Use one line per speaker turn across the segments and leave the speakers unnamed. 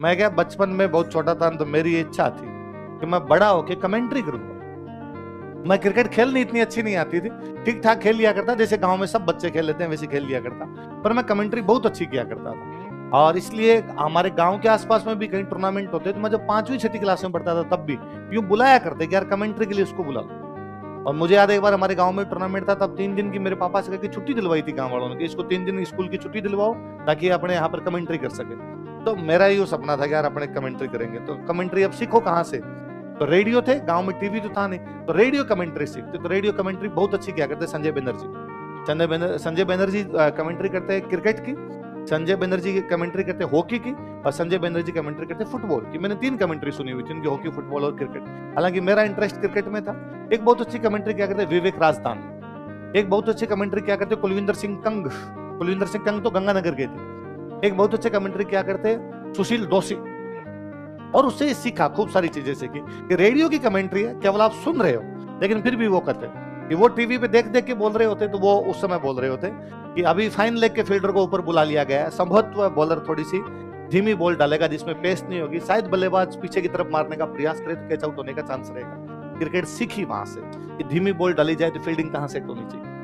मैं क्या बचपन में बहुत छोटा था तो मेरी ये इच्छा थी कि मैं बड़ा होके कमेंट्री करूंगा। मैं क्रिकेट खेलनी इतनी अच्छी नहीं आती थी, ठीक ठाक खेल लिया करता, जैसे गांव में सब बच्चे खेल लेते हैं वैसे खेल लिया करता, पर मैं कमेंट्री बहुत अच्छी किया करता था। और इसलिए हमारे गांव के आसपास में भी कहीं टूर्नामेंट होते तो मैं जब 5वीं 6वीं क्लास में पढ़ता था तब भी यूं बुलाया करते कि यार कमेंट्री के लिए उसको बुला लो। और मुझे याद है एक बार हमारे गांव में टूर्नामेंट था, तब 3 दिन की मेरे पापा से कहकर छुट्टी दिलवाई थी गांव वालों ने कि इसको 3 दिन स्कूल की छुट्टी दिलवाओ ताकि ये अपने यहाँ पर कमेंट्री कर सके। तो मेरा ये सपना था कि यार अपने कमेंट्री करेंगे। तो कमेंट्री अब सीखो कहाँ से? तो रेडियो थे गांव में, टीवी तो था नहीं, तो रेडियो कमेंट्री सीखते। तो रेडियो कमेंट्री बहुत अच्छी क्या करते संजय बनर्जी। संजय बनर्जी कमेंट्री करते हैं क्रिकेट की, संजय बनर्जी की कमेंट्री करते हॉकी की, और संजय बनर्जी कमेंट्री करते फुटबॉल की। मैंने 3 कमेंट्री सुनी हुई थी उनकी, हॉकी, फुटबॉल और क्रिकेट। हालांकि मेरा इंटरेस्ट क्रिकेट में था। एक बहुत अच्छी कमेंट्री क्या करते विवेक राजदान। एक बहुत अच्छी कमेंट्री क्या करते कुलविंदर सिंह कंग। कुलविंदर सिंह कंग तो गंगानगर के थे। एक बहुत अच्छे कमेंट्री क्या करते सुशील दोषी। और उससे सीखा, खूब सारी चीजें सीखी कि रेडियो की कमेंट्री है, केवल आप सुन रहे हो, लेकिन फिर भी वो कहते हैं कि वो टीवी पे देख देख के बोल रहे होते, तो वो उस समय बोल रहे होते कि अभी फाइन लेग के फील्डर को ऊपर बुला लिया गया है, संभवतः बॉलर थोड़ी सी धीमी बॉल डालेगा जिसमें पेस नहीं होगी, शायद बल्लेबाज पीछे की तरफ मारने का प्रयास करे तो कैच आउट होने का चांस रहेगा। क्रिकेट सीखी वहां से कि धीमी बॉल डाली जाए तो फील्डिंग कहां से होनी चाहिए।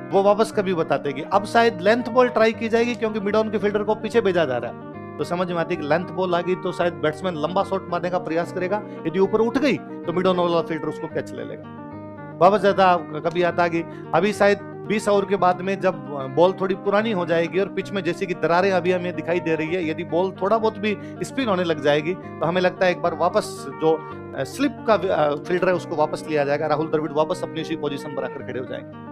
वो वापस कभी बताते कि अब शायद लेंथ बॉल ट्राई की जाएगी क्योंकि मिड ऑन के फील्डर को पीछे भेजा जा रहा है। तो समझ में आती है कि लेंथ बॉल आ गई तो शायद बैट्समैन लंबा शॉट मारने का प्रयास करेगा, यदि ऊपर उठ गई तो मिड ऑन वाला फील्डर उसको कैच ले लेगा। वापस ज्यादा कभी आता कि अभी शायद 20 ओवर के बाद में जब बॉल थोड़ी पुरानी हो जाएगी और पिच में जैसे कि दरारें अभी हमें दिखाई दे रही है, यदि बॉल थोड़ा बहुत भी स्पिन होने लग जाएगी तो हमें लगता है एक बार वापस जो स्लिप का फील्डर है उसको वापस लिया जाएगा, राहुल द्रविड़ वापस अपनी उसी पोजीशन पर आकर खड़े हो जाएंगे।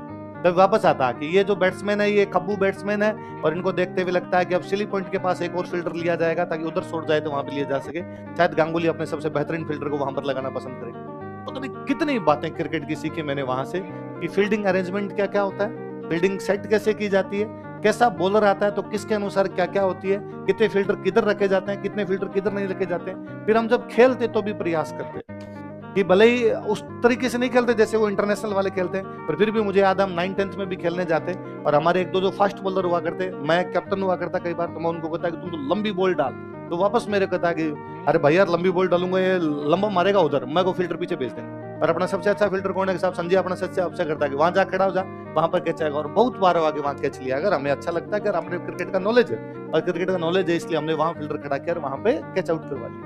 तब वापस आता कि ये जो बैट्समैन है ये खब्बू बैट्समैन है, और इनको देखते हुए लगता है कि अब सिली पॉइंट के पास एक और फील्डर लिया जाएगा ताकि उधर छोड़ जाए तो वहां पे लिया जा सके। शायद गांगुली अपने सबसे बेहतरीन फील्डर को वहां पर लगाना पसंद करेंगे। तो कभी कितनी बातें क्रिकेट की सीखी मैंने वहां से कि फील्डिंग अरेंजमेंट क्या क्या होता है, फील्डिंग सेट कैसे की जाती है, कैसा बॉलर आता है तो किसके अनुसार क्या क्या होती है, कितने फील्डर किधर रखे जाते हैं, कितने फील्डर किधर नहीं रखे जाते हैं। फिर हम जब खेलते तो भी प्रयास करते कि भले ही उस तरीके से नहीं खेलते जैसे वो इंटरनेशनल वाले खेलते हैं, पर फिर भी मुझे याद है हम 9th-10th में भी खेलने जाते और हमारे 1-2 जो फास्ट बॉलर हुआ करते, मैं कैप्टन हुआ करता कई बार, तो मैं उनको कहता कि तुम तो लंबी बॉल डाल, तो वापस मेरे कहता कि अरे भाई यार लंबी बॉल डालूंगा ये लंबा मारेगा उधर, मैं को फिल्टर पीछे भेज देंगे। और अपना सबसे अच्छा फिल्टर कौन है? साहब संजय अपना सबसे अच्छा करता है कि वहां जा खड़ा हो जा, वहां पर कैच आएगा। और बहुत बार आगे वहां कैच लिया। अगर हमें अच्छा लगता है कि हमने क्रिकेट का नॉलेज है और क्रिकेट का नॉलेज है इसलिए हमने वहां फिल्टर खड़ा किया और वहां पे कैच आउट करवा लिया।